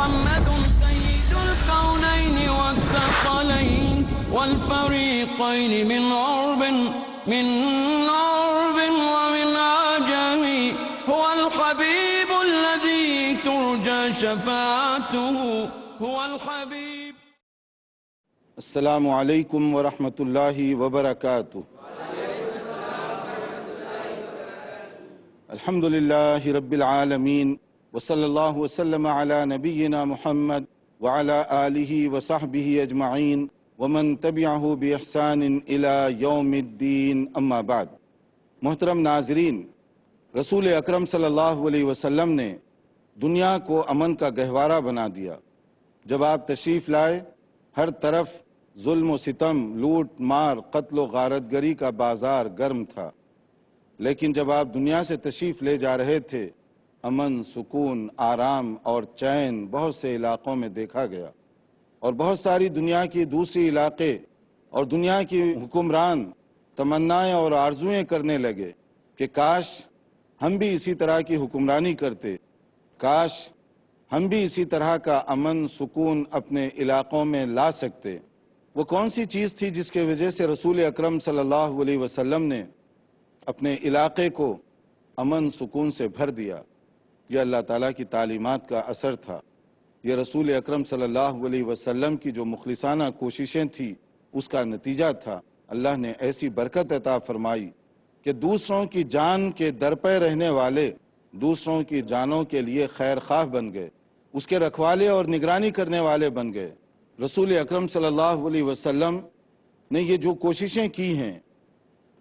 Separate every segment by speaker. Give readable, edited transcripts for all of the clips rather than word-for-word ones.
Speaker 1: محمد سيد الكونين والثقلين والفريقين من عرب ومن عجم هو الحبيب الذي ترجى شفاعته هو الحبيب.
Speaker 2: السلام علیکم ورحمۃ اللہ وبرکاتہ. الحمد للہ رب العالمین وصلی اللہ وسلم علی نبینا محمد وعلی آلہ وصحبہ اجمعین ومن تبعہ باحسان الی یوم الدین. اما بعد. محترم ناظرین، رسول اکرم صلی اللہ علیہ وسلم نے دنیا کو امن کا گہوارہ بنا دیا. جب آپ تشریف لائے، ہر طرف ظلم و ستم، لوٹ مار، قتل و غارت گری کا بازار گرم تھا. لیکن جب آپ دنیا سے تشریف لے جا رہے تھے، امن، سکون، آرام اور چین بہت سے علاقوں میں دیکھا گیا، اور بہت ساری دنیا کی دوسری علاقے اور دنیا کی حکمران تمنائیں اور آرزویں کرنے لگے کہ کاش ہم بھی اسی طرح کی حکمرانی کرتے، کاش ہم بھی اسی طرح کا امن، سکون اپنے علاقوں میں لا سکتے. وہ کون سی چیز تھی جس کی وجہ سے رسول اکرم صلی اللہ علیہ وسلم نے اپنے علاقے کو امن سکون سے بھر دیا؟ یہ اللہ تعالیٰ کی تعلیمات کا اثر تھا. یہ رسول اکرم صلی اللہ علیہ وسلم کی جو مخلصانہ کوششیں تھیں اس کا نتیجہ تھا. اللہ نے ایسی برکت عطا فرمائی کہ دوسروں کی جان کے درپے رہنے والے دوسروں کی جانوں کے لیے خیر خواہ بن گئے، اس کے رکھوالے اور نگرانی کرنے والے بن گئے. رسول اکرم صلی اللہ علیہ وسلم نے یہ جو کوششیں کی ہیں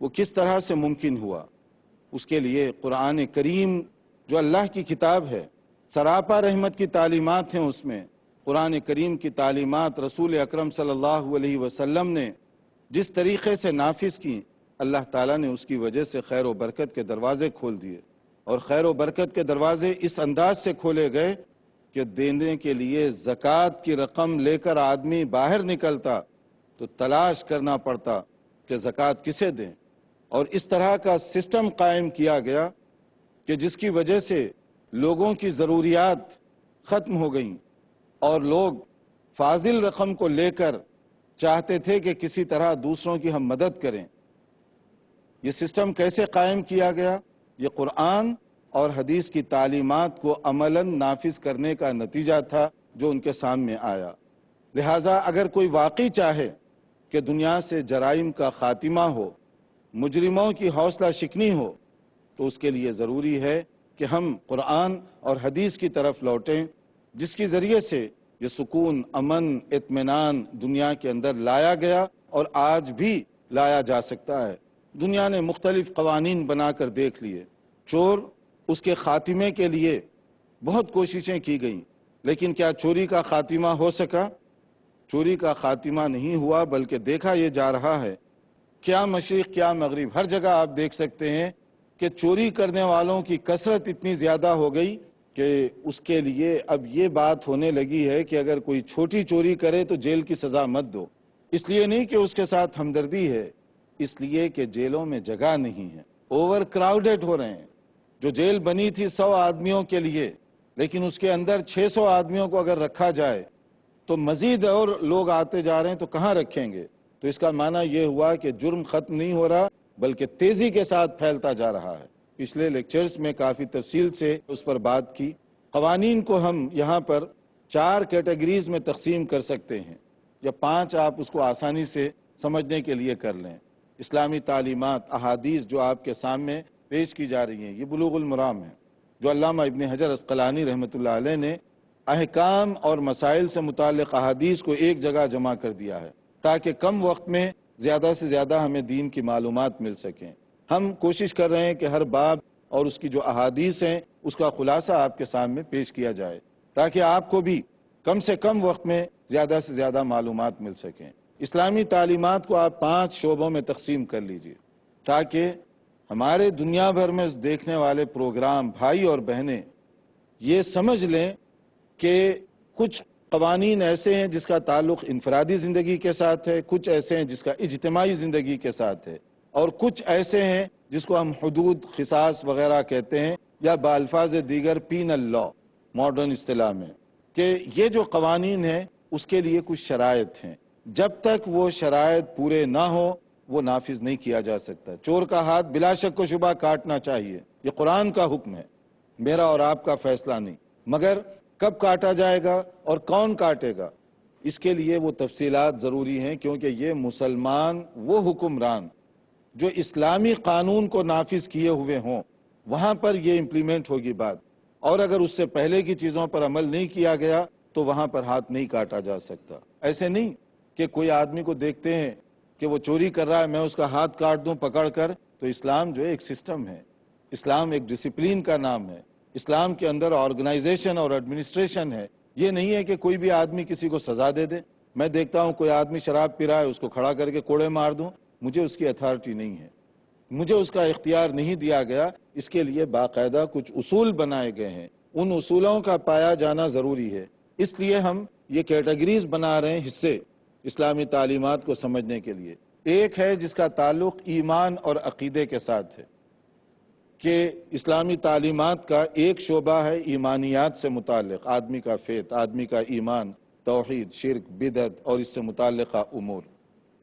Speaker 2: وہ کس طرح سے ممکن ہوا؟ اس کے لیے قرآن کریم جو اللہ کی کتاب ہے، سراپا رحمت کی تعلیمات ہیں. اس میں قرآن کریم کی تعلیمات رسول اکرم صلی اللہ علیہ وسلم نے جس طریقے سے نافذ کی، اللہ تعالیٰ نے اس کی وجہ سے خیر و برکت کے دروازے کھول دیے. اور خیر و برکت کے دروازے اس انداز سے کھولے گئے کہ دینے کے لیے زکوٰۃ کی رقم لے کر آدمی باہر نکلتا تو تلاش کرنا پڑتا کہ زکوٰۃ کسے دیں. اور اس طرح کا سسٹم قائم کیا گیا کہ جس کی وجہ سے لوگوں کی ضروریات ختم ہو گئیں اور لوگ فاضل رقم کو لے کر چاہتے تھے کہ کسی طرح دوسروں کی ہم مدد کریں. یہ سسٹم کیسے قائم کیا گیا؟ یہ قرآن اور حدیث کی تعلیمات کو عملاً نافذ کرنے کا نتیجہ تھا جو ان کے سامنے آیا. لہٰذا اگر کوئی واقعی چاہے کہ دنیا سے جرائم کا خاتمہ ہو، مجرموں کی حوصلہ شکنی ہو، تو اس کے لیے ضروری ہے کہ ہم قرآن اور حدیث کی طرف لوٹیں، جس کے ذریعے سے یہ سکون، امن، اطمینان دنیا کے اندر لایا گیا اور آج بھی لایا جا سکتا ہے. دنیا نے مختلف قوانین بنا کر دیکھ لیے. چور، اس کے خاتمے کے لیے بہت کوششیں کی گئیں، لیکن کیا چوری کا خاتمہ ہو سکا؟ چوری کا خاتمہ نہیں ہوا، بلکہ دیکھا یہ جا رہا ہے کیا مشرق کیا مغرب، ہر جگہ آپ دیکھ سکتے ہیں کہ چوری کرنے والوں کی کثرت اتنی زیادہ ہو گئی کہ اس کے لیے اب یہ بات ہونے لگی ہے کہ اگر کوئی چھوٹی چوری کرے تو جیل کی سزا مت دو. اس لیے نہیں کہ اس کے ساتھ ہمدردی ہے، اس لیے کہ جیلوں میں جگہ نہیں ہے، اوور کراؤڈڈ ہو رہے ہیں. جو جیل بنی تھی 100 آدمیوں کے لیے، لیکن اس کے اندر 600 آدمیوں کو اگر رکھا جائے تو مزید اور لوگ آتے جا رہے ہیں تو کہاں رکھیں گے؟ تو اس کا معنی یہ ہوا کہ جرم ختم نہیں ہو رہا بلکہ تیزی کے ساتھ پھیلتا جا رہا ہے. پچھلے لیکچرز میں کافی تفصیل سے اس پر بات کی. قوانین کو ہم یہاں پر 4 کیٹیگریز میں تقسیم کر سکتے ہیں، یا 5 آپ اس کو آسانی سے سمجھنے کے لیے کر لیں. اسلامی تعلیمات، احادیث جو آپ کے سامنے پیش کی جا رہی ہیں، یہ بلوغ المرام ہے جو علامہ ابن حجر عسقلانی رحمۃ اللہ علیہ نے احکام اور مسائل سے متعلق احادیث کو ایک جگہ جمع کر دیا ہے تاکہ کم وقت میں زیادہ سے زیادہ ہمیں دین کی معلومات مل سکیں. ہم کوشش کر رہے ہیں کہ ہر باب اور اس کی جو احادیث ہیں اس کا خلاصہ آپ کے سامنے پیش کیا جائے تاکہ آپ کو بھی کم سے کم وقت میں زیادہ سے زیادہ معلومات مل سکیں. اسلامی تعلیمات کو آپ 5 شعبوں میں تقسیم کر لیجئے تاکہ ہمارے دنیا بھر میں دیکھنے والے پروگرام بھائی اور بہنیں یہ سمجھ لیں کہ کچھ قوانین ایسے ہیں جس کا تعلق انفرادی زندگی کے ساتھ ہے، کچھ ایسے ہیں جس کا اجتماعی زندگی کے ساتھ ہے، اور کچھ ایسے ہیں جس کو ہم حدود، قصاص وغیرہ کہتے ہیں، یا بالفاظ دیگر پینل لا ماڈرن اصطلاح میں. کہ یہ جو قوانین ہیں اس کے لیے کچھ شرائط ہیں، جب تک وہ شرائط پورے نہ ہو وہ نافذ نہیں کیا جا سکتا۔ چور کا ہاتھ بلا شک و شبہ کاٹنا چاہیے، یہ قرآن کا حکم ہے، میرا اور آپ کا فیصلہ نہیں، مگر کب کاٹا جائے گا اور کون کاٹے گا اس کے لیے وہ تفصیلات ضروری ہیں، کیونکہ یہ مسلمان وہ حکمران جو اسلامی قانون کو نافذ کیے ہوئے ہوں وہاں پر یہ امپلیمنٹ ہوگی بات، اور اگر اس سے پہلے کی چیزوں پر عمل نہیں کیا گیا تو وہاں پر ہاتھ نہیں کاٹا جا سکتا۔ ایسے نہیں کہ کوئی آدمی کو دیکھتے ہیں کہ وہ چوری کر رہا ہے میں اس کا ہاتھ کاٹ دوں پکڑ کر، تو اسلام جو ہے ایک سسٹم ہے، اسلام ایک ڈسپلین کا نام ہے، اسلام کے اندر آرگنائزیشن اور ایڈمنسٹریشن ہے۔ یہ نہیں ہے کہ کوئی بھی آدمی کسی کو سزا دے دے۔ میں دیکھتا ہوں کوئی آدمی شراب پی رہا ہے اس کو کھڑا کر کے کوڑے مار دوں، مجھے اس کی اتھارٹی نہیں ہے، مجھے اس کا اختیار نہیں دیا گیا۔ اس کے لیے باقاعدہ کچھ اصول بنائے گئے ہیں، ان اصولوں کا پایا جانا ضروری ہے۔ اس لیے ہم یہ کیٹیگریز بنا رہے ہیں حصے اسلامی تعلیمات کو سمجھنے کے لیے۔ ایک ہے جس کا تعلق ایمان اور عقیدے کے ساتھ ہے، کہ اسلامی تعلیمات کا ایک شعبہ ہے ایمانیات سے متعلق، آدمی کا فیت، آدمی کا ایمان، توحید، شرک، بدعت اور اس سے متعلقہ امور،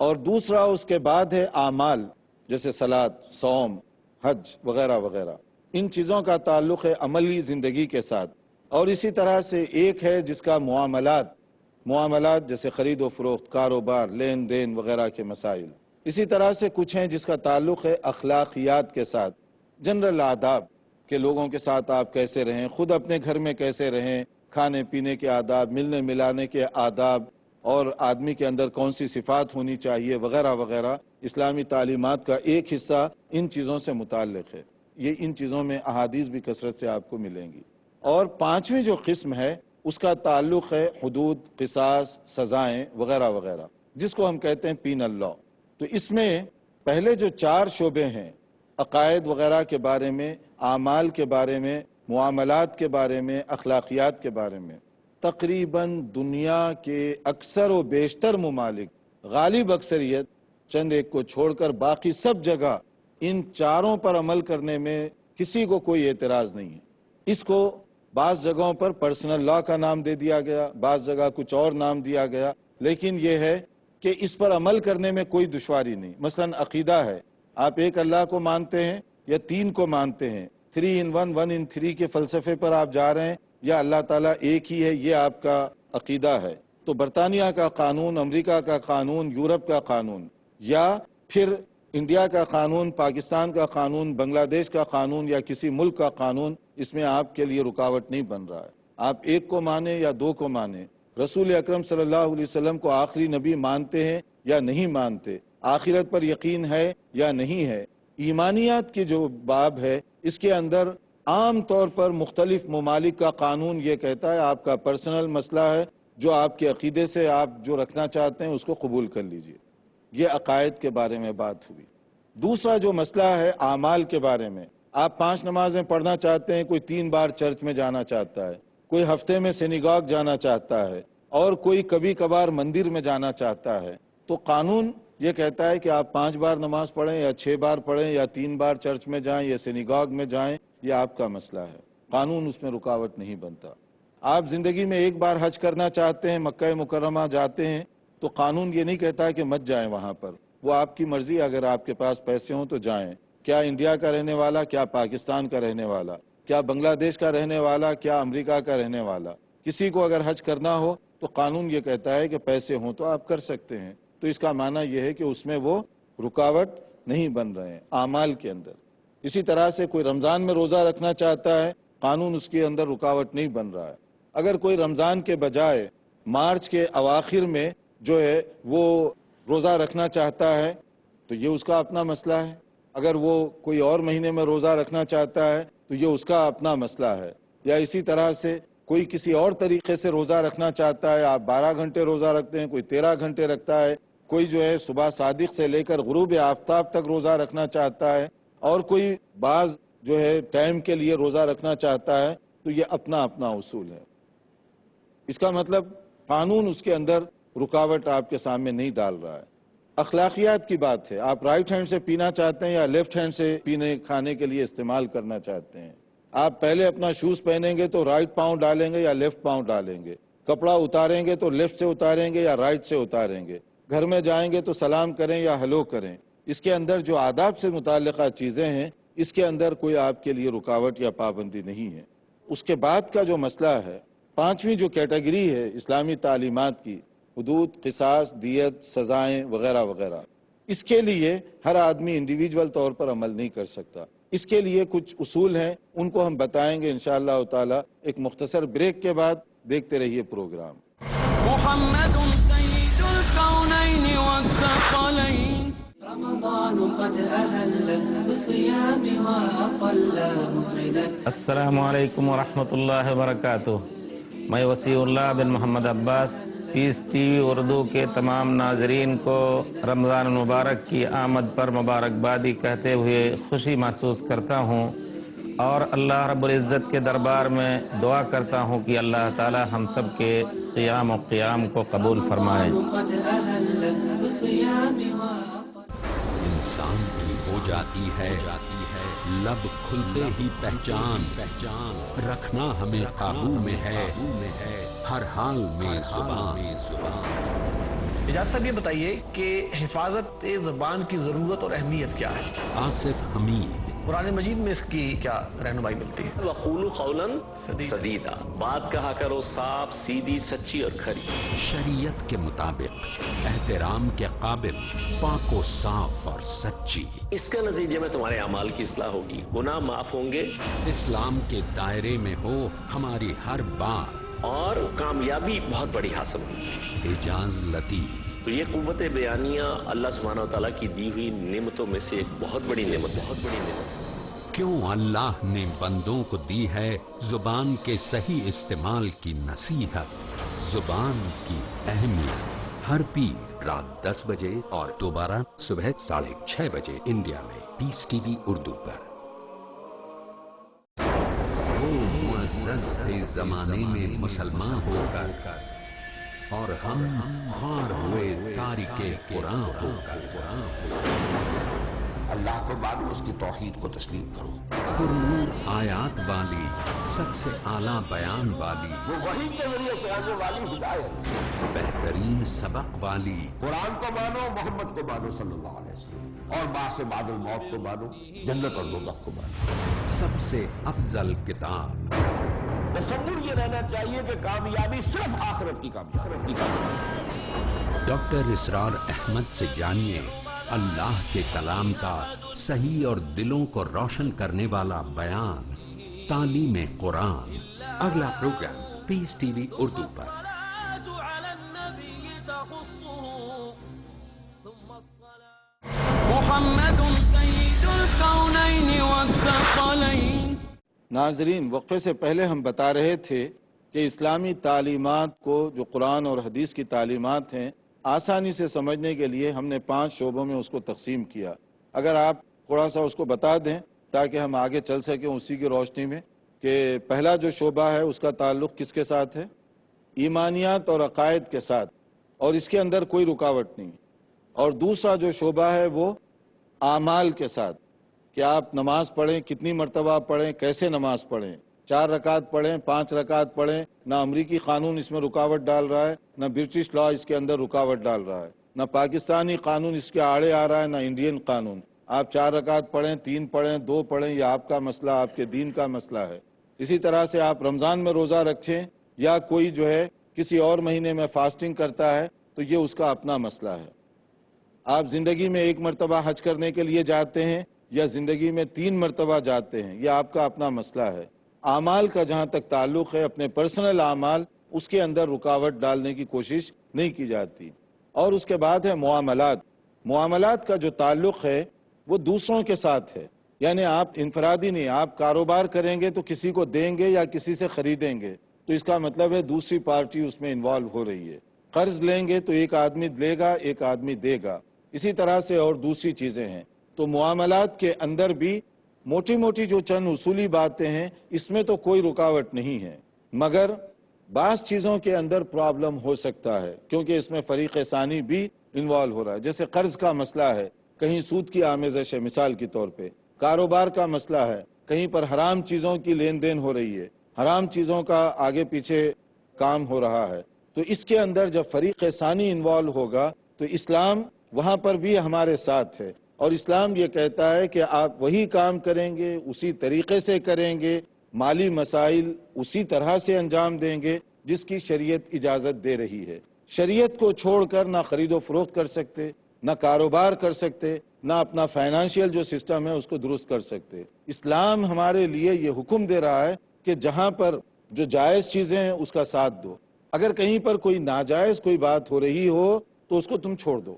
Speaker 2: اور دوسرا اس کے بعد ہے اعمال جیسے صلاۃ، صوم، حج وغیرہ وغیرہ، ان چیزوں کا تعلق ہے عملی زندگی کے ساتھ۔ اور اسی طرح سے ایک ہے جس کا معاملات جیسے خرید و فروخت، کاروبار، لین دین وغیرہ کے مسائل۔ اسی طرح سے کچھ ہیں جس کا تعلق ہے اخلاقیات کے ساتھ، جنرل آداب، کہ لوگوں کے ساتھ آپ کیسے رہیں، خود اپنے گھر میں کیسے رہیں، کھانے پینے کے آداب، ملنے ملانے کے آداب، اور آدمی کے اندر کون سی صفات ہونی چاہیے وغیرہ وغیرہ۔ اسلامی تعلیمات کا ایک حصہ ان چیزوں سے متعلق ہے، یہ ان چیزوں میں احادیث بھی کثرت سے آپ کو ملیں گی۔ اور پانچویں جو قسم ہے اس کا تعلق ہے حدود، قصاص، سزائیں وغیرہ وغیرہ، جس کو ہم کہتے ہیں پینل لا۔ تو اس میں پہلے جو 4 شعبے ہیں، عقائد وغیرہ کے بارے میں، اعمال کے بارے میں، معاملات کے بارے میں، اخلاقیات کے بارے میں، تقریباً دنیا کے اکثر و بیشتر ممالک، غالب اکثریت چند ایک کو چھوڑ کر باقی سب جگہ ان 4 پر عمل کرنے میں کسی کو کوئی اعتراض نہیں ہے۔ اس کو بعض جگہوں پر پرسنل لا کا نام دے دیا گیا، بعض جگہ کچھ اور نام دیا گیا، لیکن یہ ہے کہ اس پر عمل کرنے میں کوئی دشواری نہیں۔ مثلا عقیدہ ہے، آپ ایک اللہ کو مانتے ہیں یا 3 کو مانتے ہیں، 3 in 1 1 in 3 کے فلسفے پر آپ جا رہے ہیں، یا اللہ تعالیٰ ایک ہی ہے، یہ آپ کا عقیدہ ہے، تو برطانیہ کا قانون، امریکہ کا قانون، یورپ کا قانون، یا پھر انڈیا کا قانون، پاکستان کا قانون، بنگلہ دیش کا قانون یا کسی ملک کا قانون، اس میں آپ کے لیے رکاوٹ نہیں بن رہا ہے۔ آپ ایک کو مانیں یا 2 کو مانیں، رسول اکرم صلی اللہ علیہ وسلم کو آخری نبی مانتے ہیں یا نہیں مانتے، آخرت پر یقین ہے یا نہیں ہے، ایمانیات کی جو باب ہے اس کے اندر عام طور پر مختلف ممالک کا قانون یہ کہتا ہے آپ کا پرسنل مسئلہ ہے، جو آپ کے عقیدے سے آپ جو رکھنا چاہتے ہیں اس کو قبول کر لیجئے۔ یہ عقائد کے بارے میں بات ہوئی۔ دوسرا جو مسئلہ ہے اعمال کے بارے میں، آپ 5 نمازیں پڑھنا چاہتے ہیں، کوئی 3 بار چرچ میں جانا چاہتا ہے، کوئی ہفتے میں سینیگاگ جانا چاہتا ہے، اور کوئی کبھی کبھار مندر میں جانا چاہتا ہے، تو قانون یہ کہتا ہے کہ آپ 5 بار نماز پڑھیں یا 6 بار پڑھیں یا 3 بار چرچ میں جائیں یا سینیگاگ میں جائیں، یہ آپ کا مسئلہ ہے، قانون اس میں رکاوٹ نہیں بنتا۔ آپ زندگی میں ایک بار حج کرنا چاہتے ہیں، مکہ مکرمہ جاتے ہیں، تو قانون یہ نہیں کہتا کہ مت جائیں وہاں پر، وہ آپ کی مرضی، اگر آپ کے پاس پیسے ہوں تو جائیں۔ کیا انڈیا کا رہنے والا، کیا پاکستان کا رہنے والا، کیا بنگلہ دیش کا رہنے والا، کیا امریکہ کا رہنے والا، کسی کو اگر حج کرنا ہو تو قانون یہ کہتا ہے کہ پیسے ہوں تو آپ کر سکتے ہیں۔ تو اس کا معنی یہ ہے کہ اس میں وہ رکاوٹ نہیں بن رہے ہیں اعمال کے اندر۔ اسی طرح سے کوئی رمضان میں روزہ رکھنا چاہتا ہے، قانون اس کے اندر رکاوٹ نہیں بن رہا ہے۔ اگر کوئی رمضان کے بجائے مارچ کے اواخر میں جو ہے وہ روزہ رکھنا چاہتا ہے تو یہ اس کا اپنا مسئلہ ہے، اگر وہ کوئی اور مہینے میں روزہ رکھنا چاہتا ہے تو یہ اس کا اپنا مسئلہ ہے۔ یا اسی طرح سے کوئی کسی اور طریقے سے روزہ رکھنا چاہتا ہے، آپ 12 گھنٹے روزہ رکھتے ہیں، کوئی 13 گھنٹے رکھتا ہے، کوئی جو ہے صبح صادق سے لے کر غروب آفتاب تک روزہ رکھنا چاہتا ہے، اور کوئی بعض جو ہے ٹائم کے لیے روزہ رکھنا چاہتا ہے، تو یہ اپنا اپنا اصول ہے۔ اس کا مطلب قانون اس کے اندر رکاوٹ آپ کے سامنے نہیں ڈال رہا ہے۔ اخلاقیات کی بات ہے، آپ رائٹ ہینڈ سے پینا چاہتے ہیں یا لیفٹ ہینڈ سے پینے کھانے کے لیے استعمال کرنا چاہتے ہیں، آپ پہلے اپنا شوز پہنیں گے تو رائٹ پاؤں ڈالیں گے یا لیفٹ پاؤں ڈالیں گے، کپڑا اتاریں گے تو لیفٹ سے اتاریں گے یا رائٹ سے اتاریں گے، گھر میں جائیں گے تو سلام کریں یا ہلو کریں۔ اس کے اندر جو آداب سے متعلقہ چیزیں ہیں، اس کے اندر کوئی آپ کے لیے رکاوٹ یا پابندی نہیں ہے۔ اس کے بعد کا جو مسئلہ ہے، پانچویں جو کیٹیگری ہے اسلامی تعلیمات کی، حدود، قصاص، دیت، سزائیں وغیرہ وغیرہ، اس کے لیے ہر آدمی انڈیویجول طور پر عمل نہیں کر سکتا۔ اس کے لیے کچھ اصول ہیں، ان کو ہم بتائیں گے انشاءاللہ تعالی ایک مختصر بریک کے بعد۔ دیکھتے رہیے پروگرام۔
Speaker 1: محمد سيد الكونين والثقلين.
Speaker 3: رمضان قد أهل بالصيام وأطل مسعدا.
Speaker 4: السلام علیکم ورحمۃ اللہ وبرکاتہ۔ میں وسیع اللہ بن محمد عباس پیس ٹی وی اردو کے تمام ناظرین کو رمضان المبارک کی آمد پر مبارکبادی کہتے ہوئے خوشی محسوس کرتا ہوں، اور اللہ رب العزت کے دربار میں دعا کرتا ہوں کہ اللہ تعالی ہم سب کے صیام و قیام کو قبول فرمائے۔
Speaker 3: قد أهل بالصيام وأطل.
Speaker 5: انسان کی ہو جاتی ہے لب کھلتے ہی پہچان رکھنا ہمیں قابو میں ہے ہر حال میں زبان۔
Speaker 6: اجازت صاحب یہ بتائیے کہ حفاظت زبان کی ضرورت اور اہمیت کیا ہے؟
Speaker 5: آصف حمید۔
Speaker 6: قرآن مجید میں اس کی کیا رہنمائی ملتی ہے؟
Speaker 7: وقولوا قولا سدیدا، بات کہا کرو صاف سیدھی سچی اور کھری۔
Speaker 5: شریعت کے مطابق احترام کے قابل، پاک و صاف اور سچی۔
Speaker 7: اس کے نتیجے میں تمہارے اعمال کی اصلاح ہوگی، گناہ معاف ہوں گے،
Speaker 5: اسلام کے دائرے میں ہو ہماری ہر بات،
Speaker 7: اور کامیابی بہت بڑی حاصل ہوگی۔
Speaker 5: اعجاز لطیف۔
Speaker 7: تو یہ قوت بیانیہ اللہ سبحانہ وتعالیٰ کی دی ہوئی نعمتوں میں سے ایک بہت بڑی نعمت ہے۔
Speaker 5: کیوں اللہ نے بندوں کو دی ہے زبان کے صحیح استعمال کی نصیحت، زبان کی اہمیت۔ ہر پیر رات 10 بجے اور دوبارہ صبح 6:30 بجے انڈیا میں پیس ٹی وی اردو پر۔ وہ معزز تھے زمانے میں مسلمان ہو کر، اور ہم خوار ہوئے تارک قرآن ہو کر۔
Speaker 8: اللہ کو مانو، اس کی توحید کو تسلیم کرو۔
Speaker 5: پرنور آیات والی، سب سے اعلیٰ بیان والی،
Speaker 8: وہ وحی کے ذریعے سے آنے والی ہدایت،
Speaker 5: بہترین سبق والی،
Speaker 8: قرآن کو مانو، محمد کو مانو صلی اللہ علیہ وسلم، اور بعد بعد الموت کو مانو، جنت اور دوزخ کو مانو۔
Speaker 5: سب سے افضل کتاب۔
Speaker 8: تصور یہ رہنا چاہیے کہ کامیابی صرف آخرت کی کامیابی۔
Speaker 5: ڈاکٹر اسرار احمد سے جانیے اللہ کے کلام کا صحیح اور دلوں کو روشن کرنے والا بیان، تعلیم قرآن۔ اگلا پروگرام پیس ٹی وی اردو پر۔
Speaker 1: محمد سيد الكونين والثقلين.
Speaker 2: ناظرین، وقفے سے پہلے ہم بتا رہے تھے کہ اسلامی تعلیمات کو، جو قرآن اور حدیث کی تعلیمات ہیں، آسانی سے سمجھنے کے لیے ہم نے 5 شعبوں میں اس کو تقسیم کیا۔ اگر آپ تھوڑا سا اس کو بتا دیں تاکہ ہم آگے چل سکیں اسی کی روشنی میں، کہ پہلا جو شعبہ ہے اس کا تعلق کس کے ساتھ ہے؟ ایمانیات اور عقائد کے ساتھ، اور اس کے اندر کوئی رکاوٹ نہیں۔ اور دوسرا جو شعبہ ہے وہ اعمال کے ساتھ، کہ آپ نماز پڑھیں، کتنی مرتبہ پڑھیں، کیسے نماز پڑھیں، 4 رکعت پڑھیں، 5 رکعت پڑھیں۔ نہ امریکی قانون اس میں رکاوٹ ڈال رہا ہے، نہ برٹش لا اس کے اندر رکاوٹ ڈال رہا ہے، نہ پاکستانی قانون اس کے آڑے آ رہا ہے، نہ انڈین قانون۔ آپ 4 رکعت پڑھیں، 3 پڑھیں، 2 پڑھیں، یہ آپ کا مسئلہ، آپ کے دین کا مسئلہ ہے۔ اسی طرح سے آپ رمضان میں روزہ رکھیں یا کوئی جو ہے کسی اور مہینے میں فاسٹنگ کرتا ہے تو یہ اس کا اپنا مسئلہ ہے۔ آپ زندگی میں 1 مرتبہ حج کرنے کے لیے جاتے ہیں یا زندگی میں 3 مرتبہ جاتے ہیں، یہ آپ کا اپنا مسئلہ ہے۔ اعمال کا جہاں تک تعلق ہے، اپنے پرسنل اعمال، اس کے اندر رکاوٹ ڈالنے کی کوشش نہیں کی جاتی۔ اور اس کے بعد ہے معاملات۔ معاملات کا جو تعلق ہے وہ دوسروں کے ساتھ ہے، یعنی آپ انفرادی نہیں، آپ کاروبار کریں گے تو کسی کو دیں گے یا کسی سے خریدیں گے، تو اس کا مطلب ہے دوسری پارٹی اس میں انوالو ہو رہی ہے۔ قرض لیں گے تو ایک آدمی لے گا، ایک آدمی دے گا، اسی طرح سے اور دوسری چیزیں ہیں۔ تو معاملات کے اندر بھی موٹی موٹی جو چند اصولی باتیں ہیں، اس میں تو کوئی رکاوٹ نہیں ہے، مگر بعض چیزوں کے اندر پرابلم ہو سکتا ہے، کیونکہ اس میں فریق ثانی بھی انوالو ہو رہا ہے۔ جیسے قرض کا مسئلہ ہے، کہیں سود کی آمیزش ہے، مثال کے طور پہ کاروبار کا مسئلہ ہے، کہیں پر حرام چیزوں کی لین دین ہو رہی ہے، حرام چیزوں کا آگے پیچھے کام ہو رہا ہے، تو اس کے اندر جب فریق ثانی انوالو ہوگا تو اسلام وہاں پر بھی ہمارے ساتھ ہے، اور اسلام یہ کہتا ہے کہ آپ وہی کام کریں گے، اسی طریقے سے کریں گے، مالی مسائل اسی طرح سے انجام دیں گے جس کی شریعت اجازت دے رہی ہے۔ شریعت کو چھوڑ کر نہ خرید و فروخت کر سکتے، نہ کاروبار کر سکتے، نہ اپنا فائنانشیل جو سسٹم ہے اس کو درست کر سکتے۔ اسلام ہمارے لیے یہ حکم دے رہا ہے کہ جہاں پر جو جائز چیزیں ہیں اس کا ساتھ دو، اگر کہیں پر کوئی ناجائز کوئی بات ہو رہی ہو تو اس کو تم چھوڑ دو۔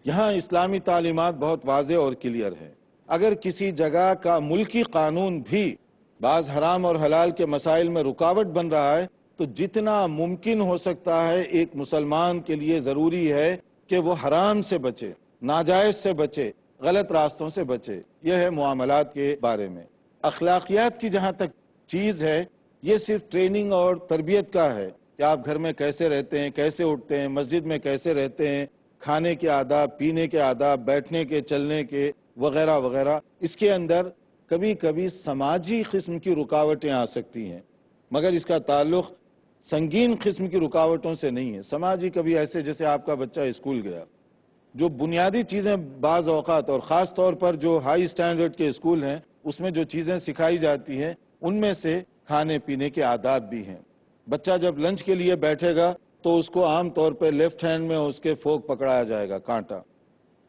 Speaker 2: یہاں اسلامی تعلیمات بہت واضح اور کلیئر ہے۔ اگر کسی جگہ کا ملکی قانون بھی بعض حرام اور حلال کے مسائل میں رکاوٹ بن رہا ہے تو جتنا ممکن ہو سکتا ہے ایک مسلمان کے لیے ضروری ہے کہ وہ حرام سے بچے، ناجائز سے بچے، غلط راستوں سے بچے۔ یہ ہے معاملات کے بارے میں۔ اخلاقیات کی جہاں تک چیز ہے، یہ صرف ٹریننگ اور تربیت کا ہے کہ آپ گھر میں کیسے رہتے ہیں، کیسے اٹھتے ہیں، مسجد میں کیسے رہتے ہیں، کھانے کے آداب، پینے کے آداب، بیٹھنے کے، چلنے کے وغیرہ وغیرہ۔ اس کے اندر کبھی کبھی سماجی قسم کی رکاوٹیں آ سکتی ہیں، مگر اس کا تعلق سنگین قسم کی رکاوٹوں سے نہیں ہے۔ سماجی کبھی ایسے جیسے آپ کا بچہ اسکول گیا، جو بنیادی چیزیں بعض اوقات اور خاص طور پر جو ہائی سٹینڈرڈ کے اسکول ہیں اس میں جو چیزیں سکھائی جاتی ہیں ان میں سے کھانے پینے کے آداب بھی ہیں۔ بچہ جب لنچ کے لیے بیٹھے گا تو اس کو عام طور پہ لیفٹ ہینڈ میں اس کے فورک پکڑایا جائے گا، کانٹا،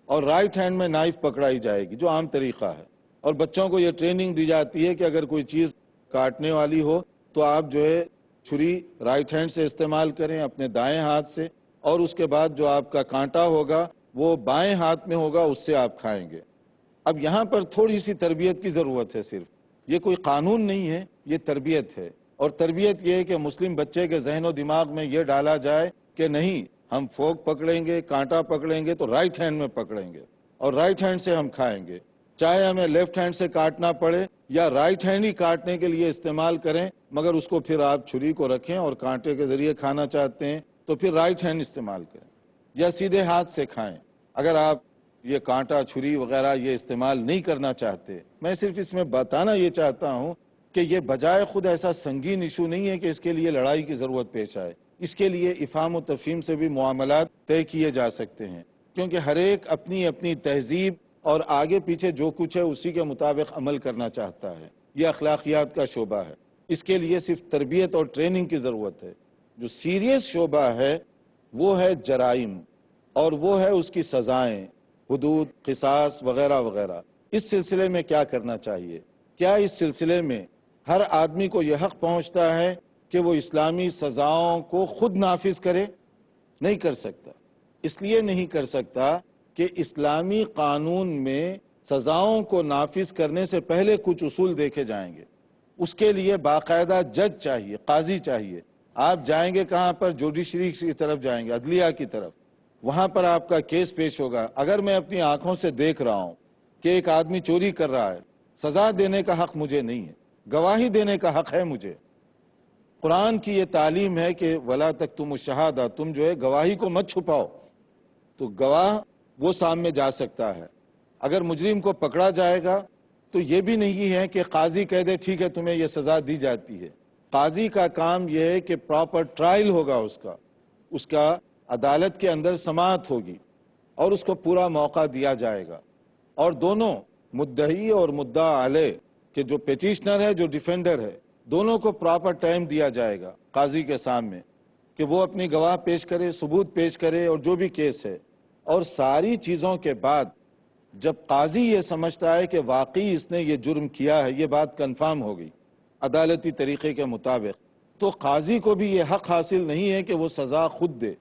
Speaker 2: اور رائٹ ہینڈ میں نائف پکڑائی جائے گی، جو عام طریقہ ہے۔ اور بچوں کو یہ ٹریننگ دی جاتی ہے کہ اگر کوئی چیز کاٹنے والی ہو تو آپ جو ہے چھری رائٹ ہینڈ سے استعمال کریں اپنے دائیں ہاتھ سے، اور اس کے بعد جو آپ کا کانٹا ہوگا وہ بائیں ہاتھ میں ہوگا، اس سے آپ کھائیں گے۔ اب یہاں پر تھوڑی سی تربیت کی ضرورت ہے، صرف یہ کوئی قانون نہیں ہے، یہ تربیت ہے۔ اور تربیت یہ ہے کہ مسلم بچے کے ذہن و دماغ میں یہ ڈالا جائے کہ نہیں، ہم فورک پکڑیں گے، کانٹا پکڑیں گے تو رائٹ ہینڈ میں پکڑیں گے اور رائٹ ہینڈ سے ہم کھائیں گے، چاہے ہمیں لیفٹ ہینڈ سے کاٹنا پڑے یا رائٹ ہینڈ ہی کاٹنے کے لیے استعمال کریں، مگر اس کو پھر آپ چھری کو رکھیں اور کانٹے کے ذریعے کھانا چاہتے ہیں تو پھر رائٹ ہینڈ استعمال کریں یا سیدھے ہاتھ سے کھائیں۔ اگر آپ یہ کانٹا، چھری وغیرہ یہ استعمال نہیں کرنا چاہتے، میں صرف اس میں بتانا یہ چاہتا ہوں کہ یہ بجائے خود ایسا سنگین ایشو نہیں ہے کہ اس کے لیے لڑائی کی ضرورت پیش آئے۔ اس کے لیے افہام و تفہیم سے بھی معاملات طے کیے جا سکتے ہیں، کیونکہ ہر ایک اپنی اپنی تہذیب اور آگے پیچھے جو کچھ ہے اسی کے مطابق عمل کرنا چاہتا ہے۔ یہ اخلاقیات کا شعبہ ہے، اس کے لیے صرف تربیت اور ٹریننگ کی ضرورت ہے۔ جو سیریس شعبہ ہے وہ ہے جرائم، اور وہ ہے اس کی سزائیں، حدود، قصاص وغیرہ وغیرہ۔ اس سلسلے میں کیا کرنا چاہیے؟ کیا اس سلسلے میں ہر آدمی کو یہ حق پہنچتا ہے کہ وہ اسلامی سزاؤں کو خود نافذ کرے؟ نہیں کر سکتا۔ اس لیے نہیں کر سکتا کہ اسلامی قانون میں سزاؤں کو نافذ کرنے سے پہلے کچھ اصول دیکھے جائیں گے۔ اس کے لیے باقاعدہ جج چاہیے، قاضی چاہیے۔ آپ جائیں گے کہاں پر؟ جوڈیشری کی طرف جائیں گے، عدلیہ کی طرف، وہاں پر آپ کا کیس پیش ہوگا۔ اگر میں اپنی آنکھوں سے دیکھ رہا ہوں کہ ایک آدمی چوری کر رہا ہے، سزا دینے کا حق مجھے نہیں ہے، گواہی دینے کا حق ہے مجھے۔ قرآن کی یہ تعلیم ہے کہ وَلَا تَكْتُمُوا الشَّهَادَةَ، تم جو ہے گواہی کو مت چھپاؤ۔ تو گواہ وہ سامنے جا سکتا ہے۔ اگر مجرم کو پکڑا جائے گا تو یہ بھی نہیں ہے کہ قاضی کہہ دے ٹھیک ہے تمہیں یہ سزا دی جاتی ہے۔ قاضی کا کام یہ ہے کہ پراپر ٹرائل ہوگا، اس کا عدالت کے اندر سماعت ہوگی اور اس کو پورا موقع دیا جائے گا، اور دونوں مدعی اور مدعا علیہ کہ جو پیٹیشنر ہے، جو ڈیفینڈر ہے، دونوں کو پراپر ٹائم دیا جائے گا قاضی کے سامنے کہ وہ اپنی گواہ پیش کرے، ثبوت پیش کرے اور جو بھی کیس ہے۔ اور ساری چیزوں کے بعد جب قاضی یہ سمجھتا ہے کہ واقعی اس نے یہ جرم کیا ہے، یہ بات کنفرم ہو گئی عدالتی طریقے کے مطابق، تو قاضی کو بھی یہ حق حاصل نہیں ہے کہ وہ سزا خود دے۔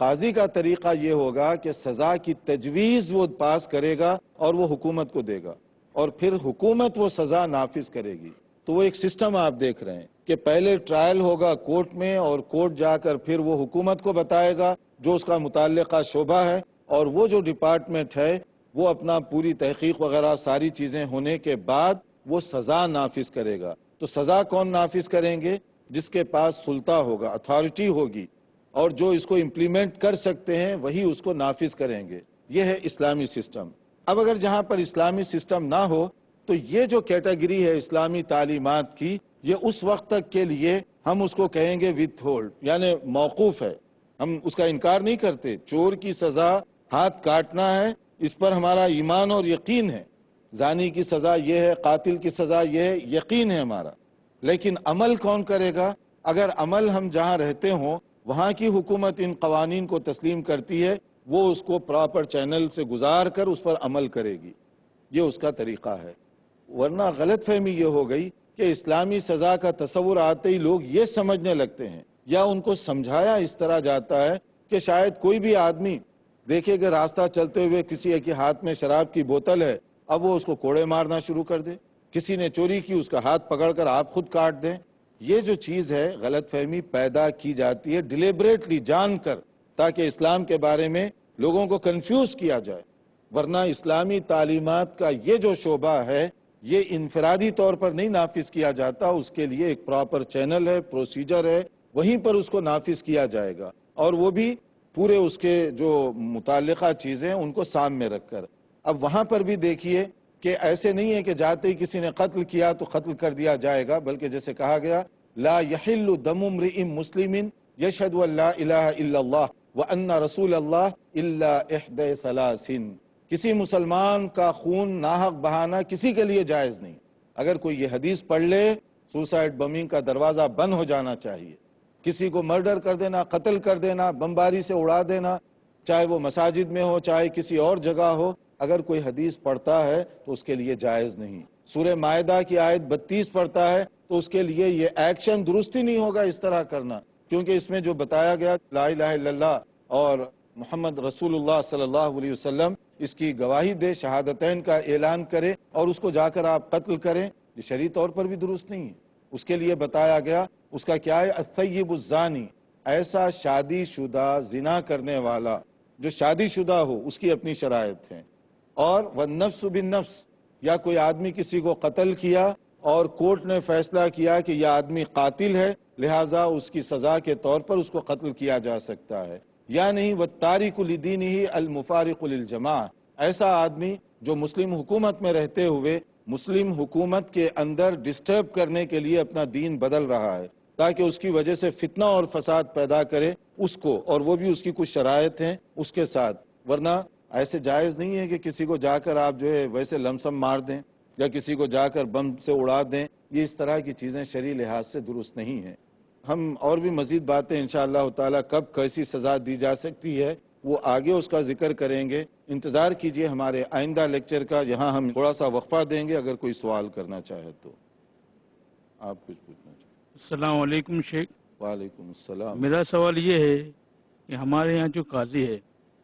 Speaker 2: قاضی کا طریقہ یہ ہوگا کہ سزا کی تجویز وہ پاس کرے گا اور وہ حکومت کو دے گا، اور پھر حکومت وہ سزا نافذ کرے گی۔ تو وہ ایک سسٹم آپ دیکھ رہے ہیں کہ پہلے ٹرائل ہوگا کورٹ میں، اور کورٹ جا کر پھر وہ حکومت کو بتائے گا جو اس کا متعلقہ شعبہ ہے، اور وہ جو ڈپارٹمنٹ ہے وہ اپنا پوری تحقیق وغیرہ ساری چیزیں ہونے کے بعد وہ سزا نافذ کرے گا۔ تو سزا کون نافذ کریں گے؟ جس کے پاس سلطہ ہوگا، اتھارٹی ہوگی، اور جو اس کو امپلیمنٹ کر سکتے ہیں وہی اس کو نافذ کریں گے۔ یہ ہے اسلامی سسٹم۔ اب اگر جہاں پر اسلامی سسٹم نہ ہو تو یہ جو کیٹیگری ہے اسلامی تعلیمات کی، یہ اس وقت تک کے لیے ہم اس کو کہیں گے وتھ ہولڈ، یعنی موقوف ہے، ہم اس کا انکار نہیں کرتے۔ چور کی سزا ہاتھ کاٹنا ہے، اس پر ہمارا ایمان اور یقین ہے، زانی کی سزا یہ ہے، قاتل کی سزا یہ ہے، یقین ہے ہمارا، لیکن عمل کون کرے گا؟ اگر عمل ہم جہاں رہتے ہوں وہاں کی حکومت ان قوانین کو تسلیم کرتی ہے، وہ اس کو پراپر چینل سے گزار کر اس پر عمل کرے گی، یہ اس کا طریقہ ہے۔ ورنہ غلط فہمی یہ ہو گئی کہ اسلامی سزا کا تصور آتے ہی لوگ یہ سمجھنے لگتے ہیں، یا ان کو سمجھایا اس طرح جاتا ہے کہ شاید کوئی بھی آدمی دیکھے کہ راستہ چلتے ہوئے کسی کے ہاتھ میں شراب کی بوتل ہے، اب وہ اس کو کوڑے مارنا شروع کر دے، کسی نے چوری کی اس کا ہاتھ پکڑ کر آپ خود کاٹ دیں۔ یہ جو چیز ہے غلط فہمی پیدا کی جاتی ہے ڈیلیبریٹلی، جان کر، تاکہ اسلام کے بارے میں لوگوں کو کنفیوز کیا جائے۔ ورنہ اسلامی تعلیمات کا یہ جو شعبہ ہے یہ انفرادی طور پر نہیں نافذ کیا جاتا، اس کے لیے ایک پراپر چینل ہے، پروسیجر ہے، وہیں پر اس کو نافذ کیا جائے گا، اور وہ بھی پورے اس کے جو متعلقہ چیزیں ان کو سامنے رکھ کر۔ اب وہاں پر بھی دیکھیے کہ ایسے نہیں ہے کہ جاتے ہی کسی نے قتل کیا تو قتل کر دیا جائے گا، بلکہ جیسے کہا گیا لا یحل دم امرئ مسلم یشہد ان لا الہ الا اللہ وان رسول اللہ الا احدی ثلاث، کسی مسلمان کا خون ناحق بہانا کسی کے لیے جائز نہیں۔ اگر کوئی یہ حدیث پڑھ لے سوسائڈ بمنگ کا دروازہ بند ہو جانا چاہیے، کسی کو مرڈر کر دینا، قتل کر دینا، بمباری سے اڑا دینا، چاہے وہ مساجد میں ہو چاہے کسی اور جگہ ہو، اگر کوئی حدیث پڑھتا ہے تو اس کے لیے جائز نہیں۔ سورہ مائدہ کی آیت 32 پڑھتا ہے تو اس کے لیے یہ ایکشن درست ہی نہیں ہوگا اس طرح کرنا، کیونکہ اس میں جو بتایا گیا لا الہ الا اللہ اور محمد رسول اللہ صلی اللہ علیہ وسلم اس کی گواہی دے، شہادتین کا اعلان کرے، اور اس کو جا کر آپ قتل کریں، یہ شرعی طور پر بھی درست نہیں ہے۔ اس کے لیے بتایا گیا اس کا کیا ہے، الثیب الزانی، ایسا شادی شدہ زنا کرنے والا جو شادی شدہ ہو، اس کی اپنی شرائط ہیں۔ اور والنفس بالنفس، یا کوئی آدمی کسی کو قتل کیا اور کورٹ نے فیصلہ کیا کہ یہ آدمی قاتل ہے، لہٰذا اس کی سزا کے طور پر اس کو قتل کیا جا سکتا ہے، یا نہیں والتارک لدینہ المفارق للجماعہ، ایسا آدمی جو مسلم حکومت میں رہتے ہوئے مسلم حکومت کے اندر ڈسٹرب کرنے کے لیے اپنا دین بدل رہا ہے تاکہ اس کی وجہ سے فتنہ اور فساد پیدا کرے اس کو، اور وہ بھی اس کی کچھ شرائط ہیں اس کے ساتھ۔ ورنہ ایسے جائز نہیں ہے کہ کسی کو جا کر آپ جو ہے ویسے لمسم مار دیں یا کسی کو جا کر بم سے اڑا دیں، یہ اس طرح کی چیزیں شرعی لحاظ سے درست نہیں ہیں۔ ہم اور بھی مزید باتیں انشاءاللہ تعالی کب کیسی سزا دی جا سکتی ہے وہ آگے اس کا ذکر کریں گے، انتظار کیجئے ہمارے آئندہ لیکچر کا، یہاں ہم تھوڑا سا وقفہ دیں گے اگر کوئی سوال کرنا چاہے تو۔ آپ کچھ پوچھنا چاہیں؟
Speaker 9: السلام علیکم شیخ۔
Speaker 2: وعلیکم السلام۔
Speaker 9: میرا سوال یہ ہے کہ ہمارے یہاں جو قاضی ہے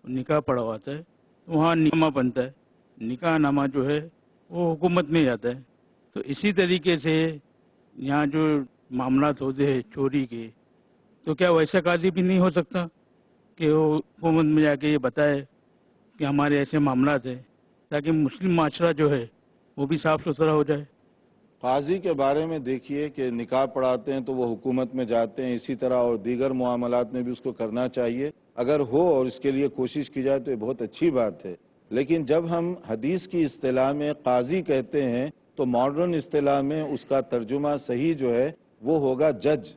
Speaker 9: وہ نکاح پڑھواتا ہے تو وہاں نامہ بنتا ہے، نکاح نامہ جو ہے وہ حکومت میں جاتا ہے، تو اسی طریقے سے یہاں جو معاملات ہوتے ہیں چوری کے، تو کیا ویسا قاضی بھی نہیں ہو سکتا کہ وہ حکومت میں جا کے یہ بتائے کہ ہمارے ایسے معاملات ہیں، تاکہ مسلم معاشرہ جو ہے وہ بھی صاف ستھرا ہو جائے؟
Speaker 2: قاضی کے بارے میں دیکھیے کہ نکاح پڑھاتے ہیں تو وہ حکومت میں جاتے ہیں، اسی طرح اور دیگر معاملات میں بھی اس کو کرنا چاہیے، اگر ہو اور اس کے لیے کوشش کی جائے تو یہ بہت اچھی بات ہے۔ لیکن جب ہم حدیث کی اصطلاح میں قاضی کہتے ہیں تو ماڈرن اصطلاح میں اس کا ترجمہ صحیح جو ہے وہ ہوگا جج،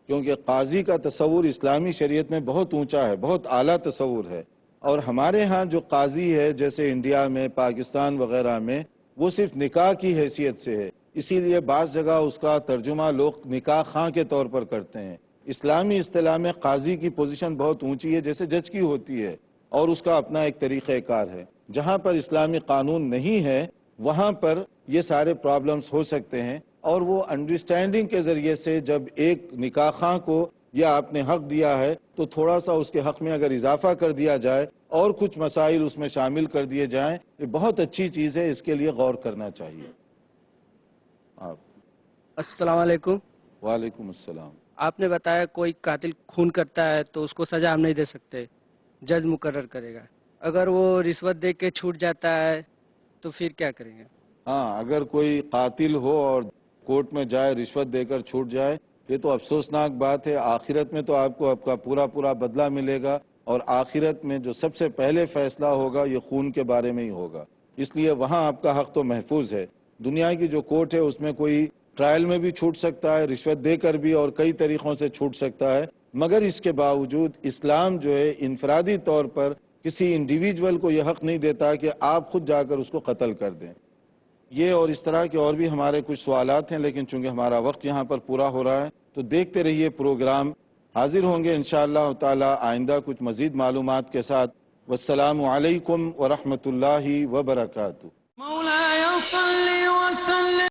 Speaker 2: کیونکہ قاضی کا تصور اسلامی شریعت میں بہت اونچا ہے، بہت اعلیٰ تصور ہے، اور ہمارے ہاں جو قاضی ہے جیسے انڈیا میں، پاکستان وغیرہ میں، وہ صرف نکاح کی حیثیت سے ہے، اسی لیے بعض جگہ اس کا ترجمہ لوگ نکاح خواں کے طور پر کرتے ہیں۔ اسلامی اصطلاح میں قاضی کی پوزیشن بہت اونچی ہے جیسے جج کی ہوتی ہے، اور اس کا اپنا ایک طریقہ کار ہے۔ جہاں پر اسلامی قانون نہیں ہے وہاں پر یہ سارے پرابلمز ہو سکتے ہیں، اور وہ انڈرسٹینڈنگ کے ذریعے سے جب ایک نکاح خواں کو یا آپ نے حق دیا ہے تو تھوڑا سا اس کے حق میں اگر اضافہ کر دیا جائے اور کچھ مسائل اس میں شامل کر دیے جائیں، یہ بہت اچھی چیز ہے، اس کے لیے غور کرنا چاہیے۔ آپ
Speaker 10: السلام علیکم۔
Speaker 2: وعلیکم السلام۔
Speaker 10: آپ نے بتایا کوئی قاتل خون کرتا ہے تو اس کو سزا ہم نہیں دے سکتے، جج مقرر کرے گا، اگر وہ رشوت دے کے چھوٹ جاتا ہے تو پھر کیا کریں گے؟
Speaker 2: ہاں، اگر کوئی قاتل ہو اور کورٹ میں جائے رشوت دے کر چھوٹ جائے، یہ تو افسوسناک بات ہے۔ آخرت میں تو آپ کو آپ کا پورا بدلہ ملے گا، اور آخرت میں جو سب سے پہلے فیصلہ ہوگا یہ خون کے بارے میں ہی ہوگا، اس لیے وہاں آپ کا حق تو محفوظ ہے۔ دنیا کی جو کورٹ ہے اس میں کوئی ٹرائل میں بھی چھوٹ سکتا ہے، رشوت دے کر بھی، اور کئی طریقوں سے چھوٹ سکتا ہے، مگر اس کے باوجود اسلام جو ہے انفرادی طور پر کسی انڈیویجول کو یہ حق نہیں دیتا کہ آپ خود جا کر اس کو قتل کر دیں۔ یہ اور اس طرح کے اور بھی ہمارے کچھ سوالات ہیں، لیکن چونکہ ہمارا وقت یہاں پر پورا ہو رہا ہے تو دیکھتے رہیے پروگرام، حاضر ہوں گے انشاءاللہ تعالی آئندہ کچھ مزید معلومات کے ساتھ۔ والسلام علیکم ورحمۃ اللہ وبرکاتہ۔
Speaker 1: مولاي صل وسلم